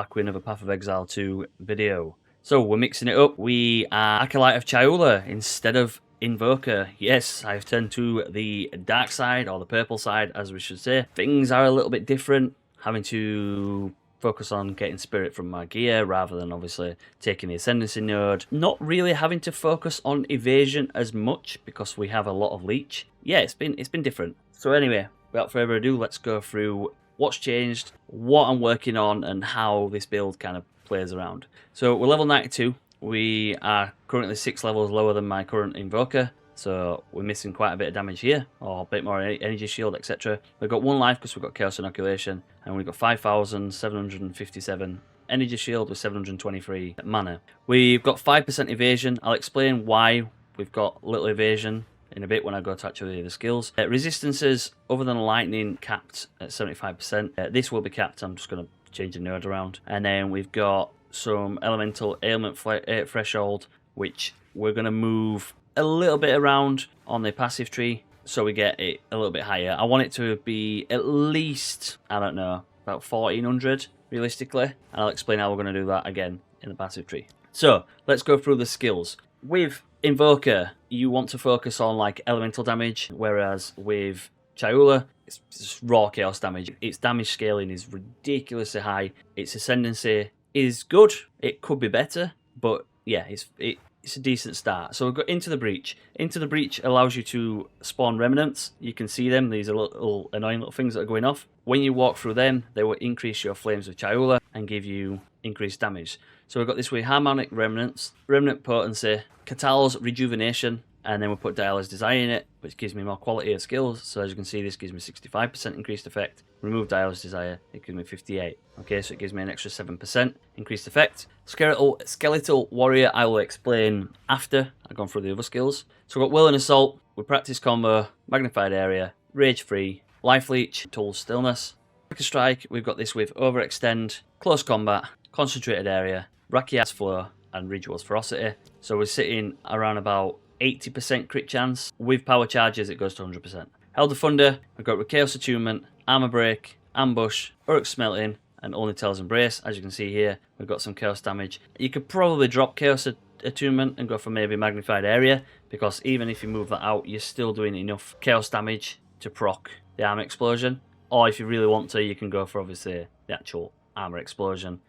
back with another Path of Exile 2 video. So we're mixing it up. We are Acolyte of Chayula instead of Invoker. Yes, I've turned to the dark side, or the purple side as we should say. Things are a little bit different, having to focus on getting spirit from my gear rather than obviously taking the ascendancy node. Not really having to focus on evasion as much because we have a lot of leech. Yeah, it's been different. So anyway, without further ado, let's go through what's changed, what I'm working on, and how this build kind of plays around. So we're level 92. We are currently 6 levels lower than my current Invoker, so we're missing quite a bit of damage here, or a bit more energy shield, etc. We've got 1 life because we've got Chaos Inoculation, and we've got 5,757 energy shield with 723 mana. We've got 5% evasion. I'll explain why we've got little evasion in a bit when I go to actually the skills. Resistances other than lightning capped at 75%. This will be capped. I'm just going to change the node around. And then we've got some elemental ailment threshold, which we're going to move a little bit around on the passive tree so we get it a little bit higher. I want it to be at least, I don't know, about 1400 realistically, and I'll explain how we're going to do that again in the passive tree. So let's go through the skills. With Invoker, you want to focus on like elemental damage, whereas with Chayula, it's just raw chaos damage. Its damage scaling is ridiculously high. Its ascendancy is good. It could be better, but yeah, it's a decent start. So we've got Into the Breach. Into the Breach allows you to spawn remnants. You can see them. These are little annoying little things that are going off. When you walk through them, they will increase your flames of Chayula and give you increased damage. So we've got this way: Harmonic Remnants, Remnant Potency, Catal's Rejuvenation, and then we'll put Dialer's Desire in it, which gives me more quality of skills. So as you can see, this gives me 65% increased effect. Remove Dialer's Desire, it gives me 58. Okay, so it gives me an extra 7% increased effect. Skeletal Warrior, I will explain after I've gone through the other skills. So we've got Will and Assault, we practice combo, Magnified Area, Rage Free, Life Leech, Tool Stillness. Quicker Strike, we've got this with Overextend, Close Combat, Concentrated Area, Rakiat's Flow, and Ritual's Ferocity. So we're sitting around about 80% crit chance. With power charges, it goes to 100%. Elder Thunder, we've got Chaos Attunement, Armor Break, Ambush, Uruk Smelting, and Only Tells Embrace. As you can see here, we've got some chaos damage. You could probably drop Chaos Attunement and go for maybe Magnified Area, because even if you move that out, you're still doing enough chaos damage to proc the Armor Explosion. Or if you really want to, you can go for obviously the actual Armor Explosion,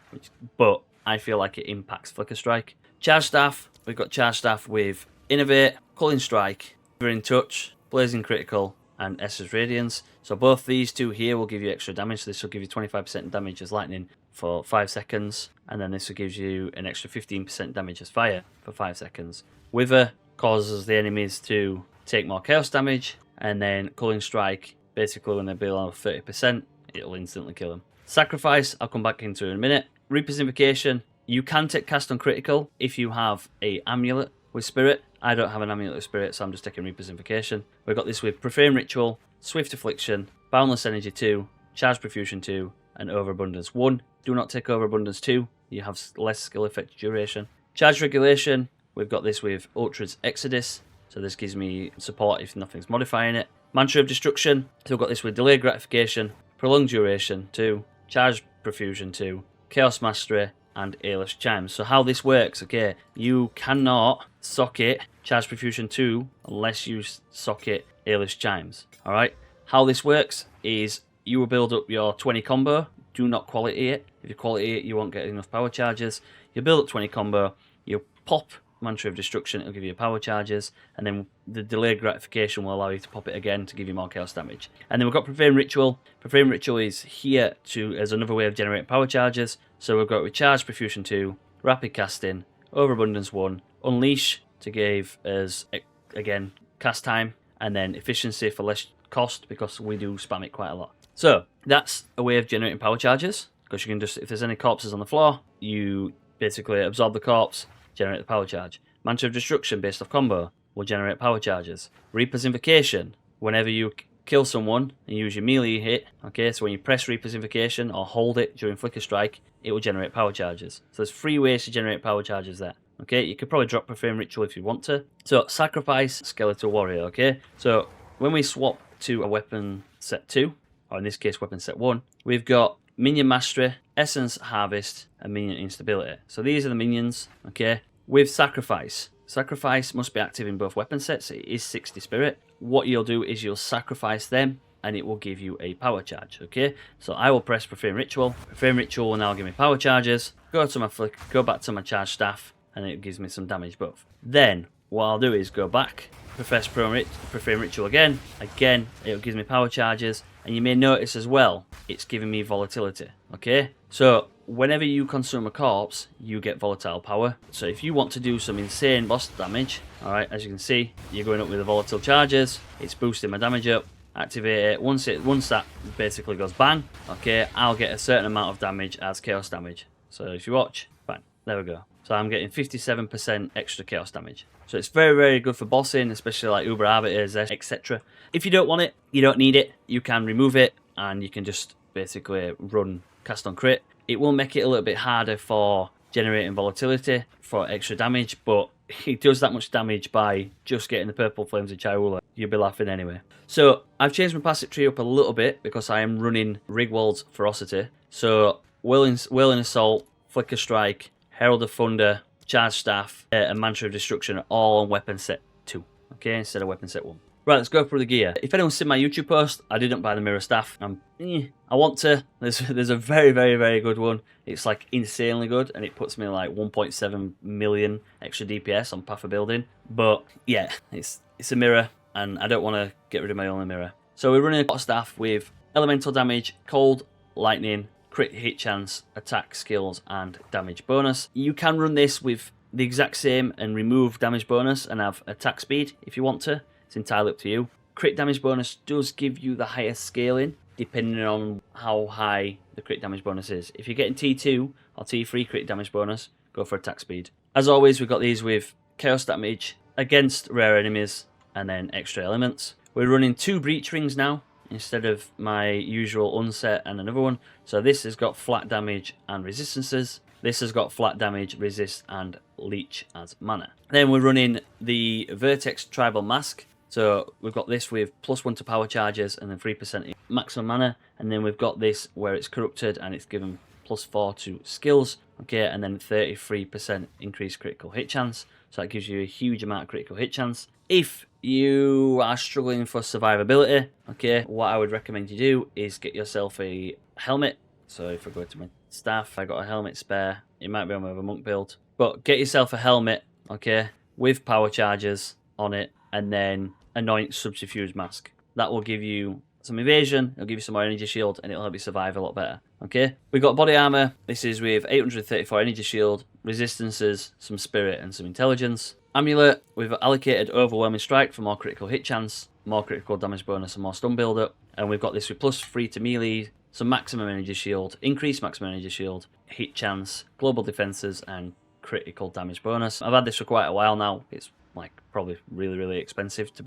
but I feel like it impacts Flicker Strike. Charge Staff, we've got Charge Staff with Innovate, Culling Strike, Quivering Touch, Blazing Critical, and Esser's Radiance. So both these two here will give you extra damage. So this will give you 25% damage as lightning for 5 seconds, and then this will give you an extra 15% damage as fire for 5 seconds. Wither causes the enemies to take more chaos damage, and then Culling Strike, basically when they're below 30%, it'll instantly kill them. Sacrifice, I'll come back into in a minute. Reaper's Invocation, you can take cast on critical if you have a amulet with spirit. I don't have an amulet with spirit, so I'm just taking Reaper's Invocation. We've got this with Profane Ritual, Swift Affliction, Boundless Energy 2, Charge Profusion 2, and Overabundance 1. Do not take Overabundance 2, you have less skill effect duration. Charge Regulation, we've got this with Ultra's Exodus, so this gives me support if nothing's modifying it. Mantra of Destruction, so we've got this with Delayed Gratification, Prolonged Duration 2, Charge Profusion 2, Chaos Mastery, and Aelish Chimes. So how this works, okay, you cannot socket Charge Profusion 2 unless you socket Aelish Chimes. Alright, how this works is you will build up your 20 combo, do not quality it. If you quality it, you won't get enough power charges. You build up 20 combo, you pop Mantra of Destruction, it'll give you power charges, and then the Delayed Gratification will allow you to pop it again to give you more chaos damage. And then we've got Profane Ritual. Profane Ritual is here as another way of generating power charges. So we've got Recharge Profusion 2, Rapid Casting, Overabundance 1, Unleash to give us, again, cast time, and then Efficiency for less cost because we do spam it quite a lot. So that's a way of generating power charges, because you can just, if there's any corpses on the floor, you basically absorb the corpse, generate the power charge. Mantra of Destruction based off combo will generate power charges. Reaper's Invocation, whenever you kill someone and use your melee hit, okay, so when you press Reaper's Invocation or hold it during Flicker Strike, it will generate power charges. So there's 3 ways to generate power charges there. Okay, you could probably drop Profane Ritual if you want to. So Sacrifice, Skeletal Warrior, okay? So when we swap to a weapon set 2, or in this case weapon set 1, we've got Minion Mastery, Essence Harvest, and Minion Instability. So these are the minions, okay? With Sacrifice. Sacrifice must be active in both weapon sets. It is 60 spirit. What you'll do is you'll sacrifice them, and it will give you a power charge, okay? So I will press Profane Ritual. Profane Ritual will now give me power charges. Go to my flick, go back to my charge staff, and it gives me some damage buff. Then what I'll do is go back, press Profane Ritual again. Again, it gives me power charges, and you may notice as well, it's giving me volatility, okay? So whenever you consume a corpse, you get volatile power. So if you want to do some insane boss damage, all right, as you can see, you're going up with the volatile charges. It's boosting my damage up. Activate it. Once that basically goes bang, okay, I'll get a certain amount of damage as chaos damage. So if you watch, bang, there we go. So I'm getting 57% extra chaos damage. So it's very, very good for bossing, especially like Uber Arbiters, etc. If you don't want it, you don't need it, you can remove it, and you can just basically run cast on crit. It will make it a little bit harder for generating volatility for extra damage, but it does that much damage by just getting the purple flames of Chayula. You'll be laughing anyway. So I've changed my passive tree up a little bit because I am running Rigwald's Ferocity. So Whirling Assault, Flicker Strike, Herald of Thunder, Charge Staff, and Mantra of Destruction are all on weapon set 2, okay, instead of weapon set 1. Right, let's go through the gear. If anyone's seen my YouTube post, I didn't buy the mirror staff. I want to. There's a very, very, very good one. It's like insanely good, and it puts me like 1.7 million extra DPS on Path of Building. But yeah, it's a mirror, and I don't want to get rid of my only mirror. So we're running a Quarterstaff with elemental damage, cold, lightning, crit hit chance, attack skills, and damage bonus. You can run this with the exact same and remove damage bonus and have attack speed if you want to. It's entirely up to you. Crit damage bonus does give you the highest scaling depending on how high the crit damage bonus is. If you're getting T2 or T3 crit damage bonus, go for attack speed. As always, we've got these with chaos damage against rare enemies and then extra elements. We're running 2 breach rings now instead of my usual unset and another one. So this has got flat damage and resistances. This has got flat damage, resist, and leech as mana. Then we're running the Vertex Tribal Mask. So we've got this with +1 to power charges and then 3% maximum mana. And then we've got this where it's corrupted and it's given +4 to skills. Okay, and then 33% increased critical hit chance. So that gives you a huge amount of critical hit chance. If you are struggling for survivability, okay, what I would recommend you do is get yourself a helmet. So if I go to my staff, I got a helmet spare. It might be on with a monk build. But get yourself a helmet, okay, with power charges on it, and then anoint Subterfuge Mask. That will give you some evasion, it'll give you some more energy shield, and it'll help you survive a lot better. Okay, we got body armor. This is with 834 energy shield, resistances, some spirit, and some intelligence. Amulet, we've allocated overwhelming strike for more critical hit chance, more critical damage bonus, and more stun build up. And we've got this with +3 to melee, some maximum energy shield, increased maximum energy shield, hit chance, global defenses, and critical damage bonus. I've had this for quite a while now. It's like probably really, really expensive to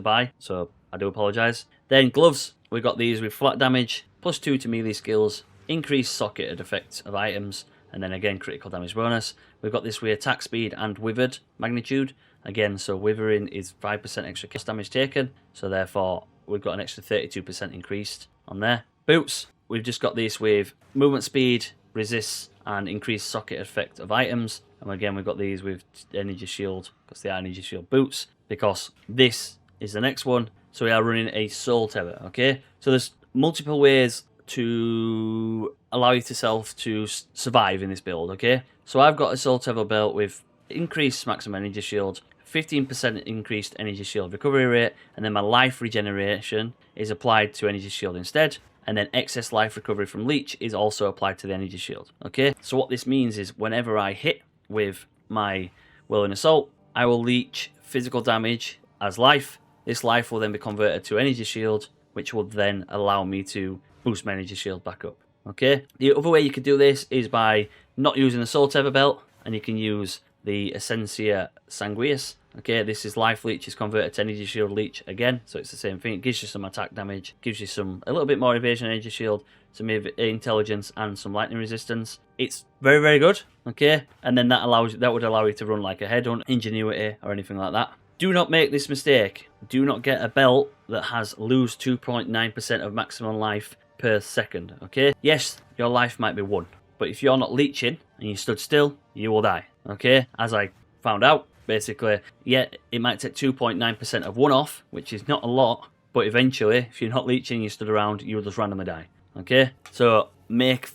buy, so I do apologise. Then gloves, we got these with flat damage, +2 to melee skills, increased socketed effects of items, and then again critical damage bonus. We've got this with attack speed and withered magnitude. Again, so withering is 5% extra damage taken, so therefore we've got an extra 32% increased on there. Boots, we've just got these with movement speed, resists, and increased socket effect of items. And again, we've got these with energy shield, because they are energy shield boots, because this is the next one. So we are running a soul tether, okay? So there's multiple ways to allow yourself to survive in this build, okay? So I've got a soul tether belt with increased maximum energy shield, 15% increased energy shield recovery rate, and then my life regeneration is applied to energy shield instead. And then excess life recovery from Leech is also applied to the energy shield, okay? So what this means is whenever I hit with my Whirling Assault, I will leech physical damage as life. This life will then be converted to energy shield, which will then allow me to boost my energy shield back up, okay? The other way you could do this is by not using the Soul Tether belt, and you can use the Essentia Sanguius. Okay, this is life leech is converted to energy shield leech again, so it's the same thing. It gives you some attack damage, gives you a little bit more evasion energy shield, some intelligence, and some lightning resistance. It's very, very good. Okay, and then that would allow you to run like a headhunt, ingenuity, or anything like that. Do not make this mistake. Do not get a belt that has lose 2.9% of maximum life per second, okay? Yes, your life might be 1, but if you're not leeching and you stood still, you will die, okay? As I found out, basically, yeah, it might take 2.9% of 1 off, which is not a lot, but eventually, if you're not leeching, you stood around, you will just randomly die, okay? So make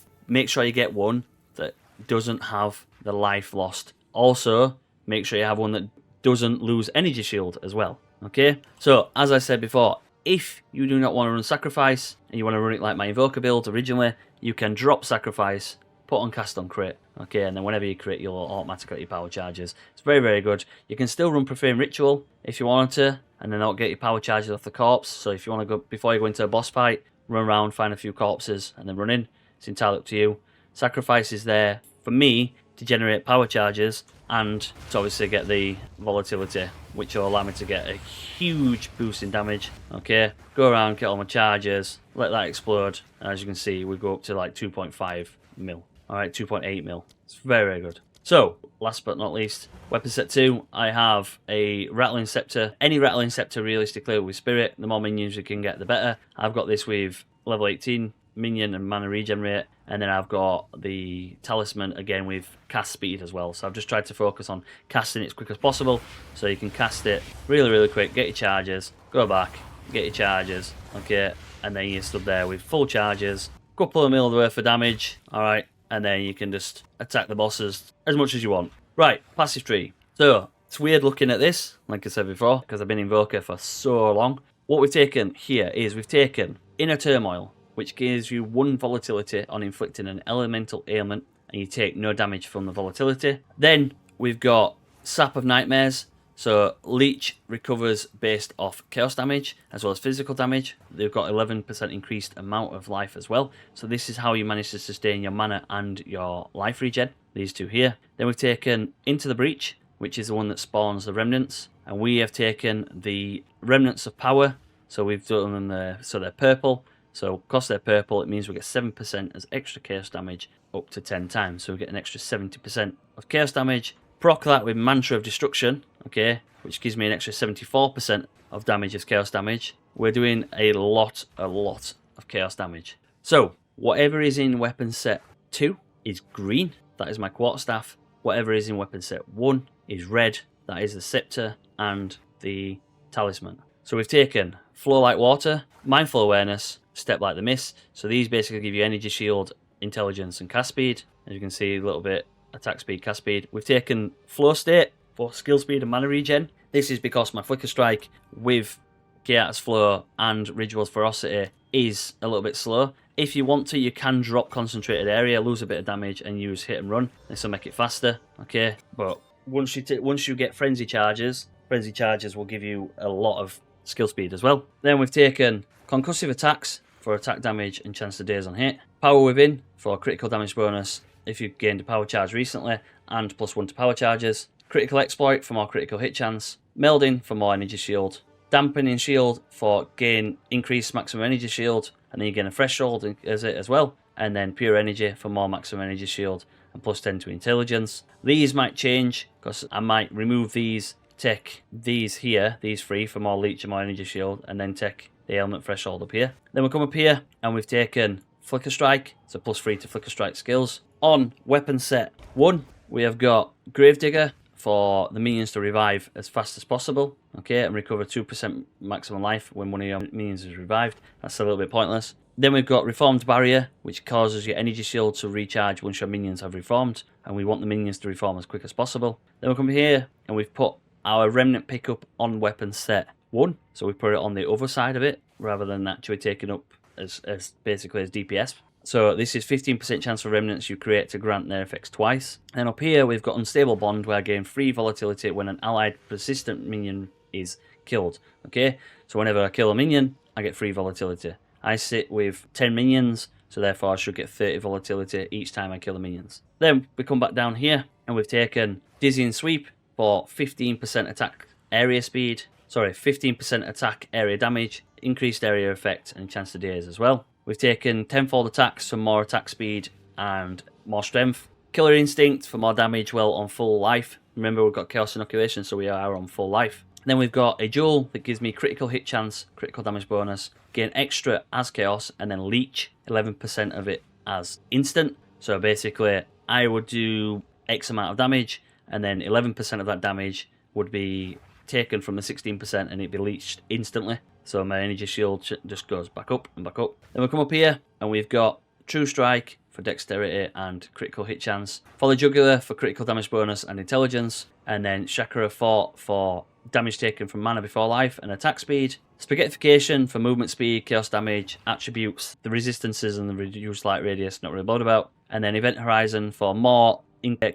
sure you get one that doesn't have the life lost. Also, make sure you have one that doesn't lose energy shield as well, okay? So, as I said before, if you do not want to run Sacrifice, and you want to run it like my Invoker build originally, you can drop Sacrifice, put on Cast on Crit, okay, and then whenever you crit, you'll automatically get your power charges. It's very, very good. You can still run Profane Ritual if you wanted to, and then not get your power charges off the corpse. So if you want to go, before you go into a boss fight, run around, find a few corpses, and then run in. It's entirely up to you. Sacrifice is there, for me, to generate power charges, and to obviously get the volatility, which will allow me to get a huge boost in damage. Okay, go around, get all my charges, let that explode, and as you can see, we go up to like 2.5 mil. Alright, 2.8 mil. It's very, very good. So, last but not least, weapon set 2, I have a Rattling Scepter. Any Rattling Scepter realistically with Spirit, the more minions you can get, the better. I've got this with level 18 Minion and mana regenerate, and then I've got the Talisman again with cast speed as well. So I've just tried to focus on casting it as quick as possible, so you can cast it really, really quick, get your charges, go back, get your charges, okay, and then you're stood there with full charges, couple of mil worth of damage, alright, and then you can just attack the bosses as much as you want. Right, passive tree. So, it's weird looking at this, like I said before, because I've been Invoker for so long. What we've taken here is we've taken Inner Turmoil, which gives you 1 volatility on inflicting an elemental ailment, and you take no damage from the volatility. Then we've got Sap of Nightmares. So Leech recovers based off chaos damage as well as physical damage. They've got 11% increased amount of life as well. So this is how you manage to sustain your mana and your life regen. These two here. Then we've taken Into the Breach, which is the one that spawns the remnants, and we have taken the Remnants of Power. So we've done them there, so they're purple. So because they're purple, it means we get 7% as extra chaos damage up to 10 times. So we get an extra 70% of chaos damage. Proc that with Mantra of Destruction, okay, which gives me an extra 74% of damage as chaos damage. We're doing a lot of chaos damage. So whatever is in weapon set 2 is green. That is my Quarterstaff. Whatever is in weapon set 1 is red. That is the Scepter and the Talisman. So we've taken Flow Like Water, Mindful Awareness, Step Like the Mist. So these basically give you Energy Shield, Intelligence and Cast Speed. As you can see, a little bit attack speed, cast speed. We've taken Flow State for skill speed and mana regen. This is because my Flicker Strike with Chaos Flow and Ritual's Ferocity is a little bit slow. If you want to, you can drop Concentrated Area, lose a bit of damage and use Hit and Run. This will make it faster, okay? But once you get Frenzy Charges will give you a lot of skill speed as well. Then we've taken Concussive Attacks for attack damage and chance to daze on hit. Power Within for critical damage bonus if you gained a power charge recently, and +1 to power charges. Critical Exploit for more critical hit chance. Melding for more energy shield. Dampening Shield for gain increased maximum energy shield, and then you gain a threshold as it as well. And then Pure Energy for more maximum energy shield and +10 to intelligence. These might change because I might remove these, take these here, these 3 for more leech and more energy shield, and then take the ailment threshold up here. Then we come up here and we've taken Flicker Strike, so +3 to Flicker Strike skills. On weapon set 1, we have got Gravedigger for the minions to revive as fast as possible, okay, and recover 2% maximum life when one of your minions is revived. That's a little bit pointless. Then we've got Reformed Barrier, which causes your energy shield to recharge once your minions have reformed, and we want the minions to reform as quick as possible. Then we come here and we've put our Remnant pickup on weapon set 1, so we put it on the other side of it rather than actually taking up as basically as DPS. So this is 15% chance for remnants you create to grant their effects twice. And up here we've got Unstable Bond, where I gain free volatility when an allied persistent minion is killed. Okay, so whenever I kill a minion, I get free volatility. I sit with 10 minions, so therefore I should get 30 volatility each time I kill the minions. Then we come back down here and we've taken Dizzying Sweep for 15% attack area speed. Sorry, 15% attack area damage, increased area effect, and chance to daze as well. We've taken Tenfold Attacks for more attack speed and more strength. Killer Instinct for more damage while on full life. Remember, we've got Chaos Inoculation, so we are on full life. Then we've got a jewel that gives me critical hit chance, critical damage bonus, gain extra as chaos, and then leech 11% of it as instant. So basically, I would do X amount of damage, and then 11% of that damage would be taken from the 16%, and it'd be leeched instantly. So my energy shield just goes back up and back up. Then we come up here, and we've got True Strike for dexterity and critical hit chance, Follow Jugular for critical damage bonus and intelligence, and then Chakra of Thought for damage taken from mana before life and attack speed, Spaghettification for movement speed, chaos damage, attributes, the resistances and the reduced light radius, not really bothered about, and then Event Horizon for more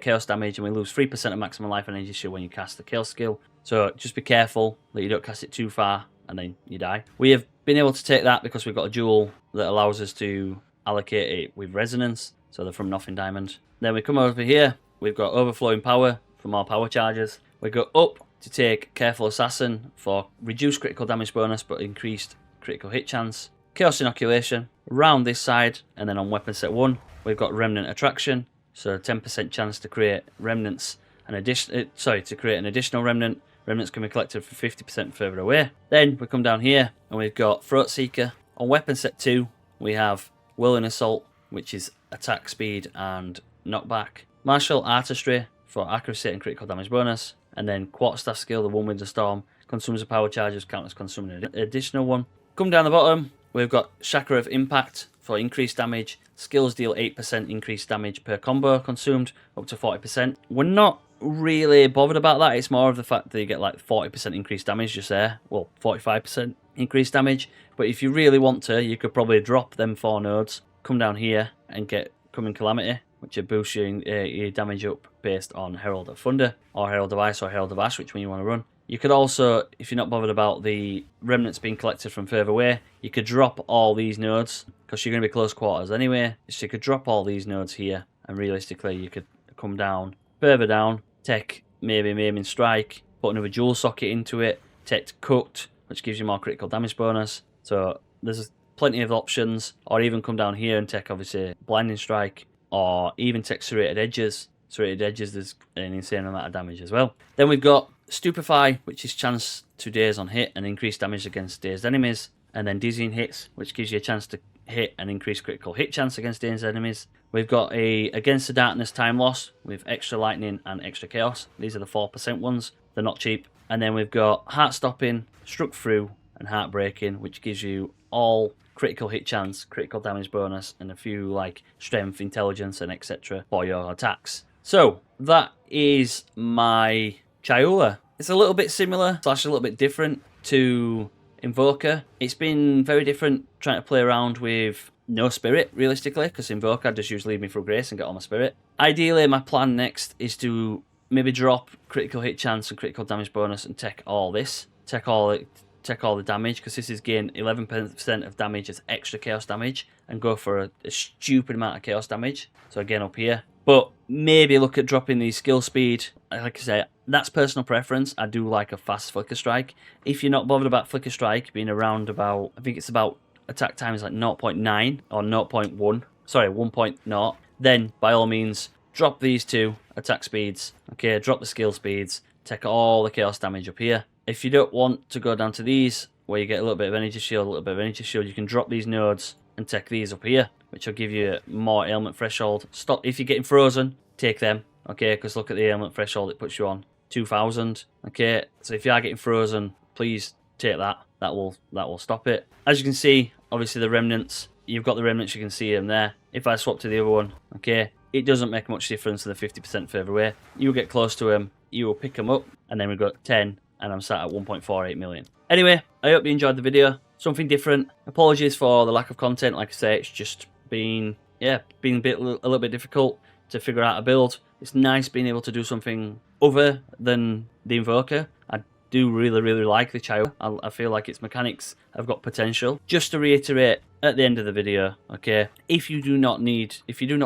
chaos damage, and we lose 3% of maximum life and energy shield when you cast the chaos skill. So just be careful that you don't cast it too far and then you die. We have been able to take that because we've got a jewel that allows us to allocate it with resonance, so they're from nothing diamond. Then we come over here, we've got overflowing power for more power charges. We go up to take Careful Assassin for reduced critical damage bonus but increased critical hit chance. Chaos Inoculation around this side, and then on weapon set 1 we've got Remnant Attraction, so 10% chance to create remnants, to create an additional remnant. Remnants can be collected for 50% further away. Then we come down here and we've got Throat Seeker. On weapon set 2 we have Whirling Assault, which is attack speed and knockback. Martial Artistry for accuracy and critical damage bonus. And then Quarterstaff skill, the One Winds of Storm, consumes a power charges, counters consuming an additional one. Come down the bottom, we've got Chakra of Impact for increased damage. Skills deal 8% increased damage per combo consumed, up to 40%. We're not really bothered about that. It's more of the fact that you get like 40% increased damage just there. Well, 45% increased damage. But if you really want to, you could probably drop them 4 nodes, come down here and get Coming Calamity, which will boost your damage up based on Herald of Thunder, or Herald of Ice, or Herald of Ash, which one you want to run. You could also, if you're not bothered about the remnants being collected from further away, you could drop all these nodes, because you're going to be close quarters anyway. So you could drop all these nodes here, and realistically you could come down, further down, take maybe Maiming Strike, put another Jewel Socket into it, take Cooked, which gives you more critical damage bonus. So there's plenty of options, or even come down here and take obviously Blinding Strike, or even take Serrated Edges. Serrated Edges, there's an insane amount of damage as well. Then we've got Stupefy, which is chance to daze on hit and increase damage against dazed enemies. And then Dizzying Hits, which gives you a chance to hit and increase critical hit chance against dazed enemies. We've got a Against the Darkness Time Loss with extra lightning and extra chaos. These are the 4% ones. They're not cheap. And then we've got Heart Stopping, Struck Through, and Heartbreaking, which gives you all critical hit chance, critical damage bonus, and a few like strength, intelligence, and etc. for your attacks. So that is my Chayula. It's a little bit similar / a little bit different to Invoker. It's been very different trying to play around with no spirit, realistically, because Invoker just usually leave me for grace and get all my spirit. Ideally, my plan next is to maybe drop critical hit chance and critical damage bonus and take all this. Take all the damage, because this is gain 11% of damage as extra chaos damage, and go for a stupid amount of chaos damage. So again up here. But maybe look at dropping the skill speed. Like I say, that's personal preference. I do like a fast Flicker Strike. If you're not bothered about Flicker Strike being around about, I think it's about attack time is like 0.9 or 0.1. Sorry, 1.0. Then by all means, drop these 2 attack speeds. Okay, drop the skill speeds. Take all the chaos damage up here. If you don't want to go down to these, where you get a little bit of energy shield, you can drop these nodes and take these up here, which will give you more ailment threshold. Stop if you're getting frozen, take them, okay? Because look at the ailment threshold it puts you on, 2,000. Okay, so if you are getting frozen, please take that. That will stop it. As you can see, obviously the remnants. You've got the remnants. You can see them there. If I swap to the other one, okay, it doesn't make much difference to the 50% further away. You will get close to them. You will pick them up, and then we've got 10. And I'm sat at 1.48 million. Anyway, I hope you enjoyed the video. Something different. Apologies for the lack of content. Like I say, it's just been a little bit difficult to figure out a build. It's nice being able to do something other than the Invoker. I do really like the Chayula. I feel like its mechanics have got potential. Just to reiterate at the end of the video, okay, if you do not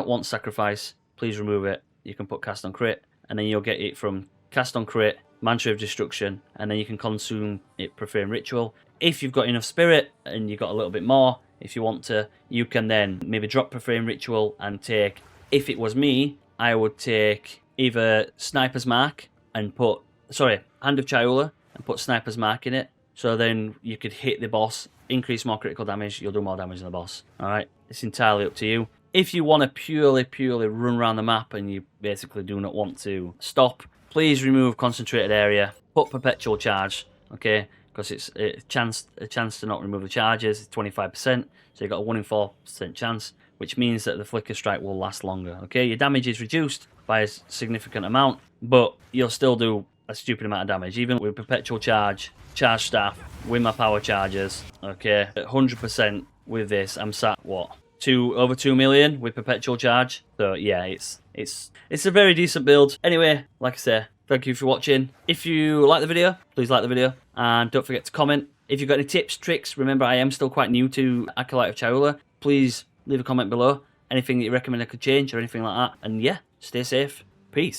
want Sacrifice, please remove it. You can put Cast on Crit, and then you'll get it from Cast on Crit, Mantra of Destruction, and then you can consume it Profane Ritual. If you've got enough spirit and you've got a little bit more, if you want to, you can then maybe drop Profane Ritual and take, if it was me, I would take either Sniper's Mark and put, Hand of Chayula and put sniper's mark in it. So then you could hit the boss, increase more critical damage, you'll do more damage than the boss. Alright, it's entirely up to you. If you want to purely run around the map and you basically do not want to stop, please remove concentrated area, put perpetual charge, okay? Because it's a chance to not remove the charges, 25%, so you've got a 1 in 4% chance, which means that the flicker strike will last longer, okay? Your damage is reduced by a significant amount, but you'll still do a stupid amount of damage, even with perpetual charge staff, with my power charges, okay? At 100% with this, I'm sat, what? Over 2 million with perpetual charge. So yeah, it's a very decent build. Anyway, like I say, thank you for watching. If you like the video, please like the video, and don't forget to comment. If you've got any tips, tricks, remember I am still quite new to Acolyte of Chayula. Please leave a comment below. Anything that you recommend I could change or anything like that. And yeah, stay safe.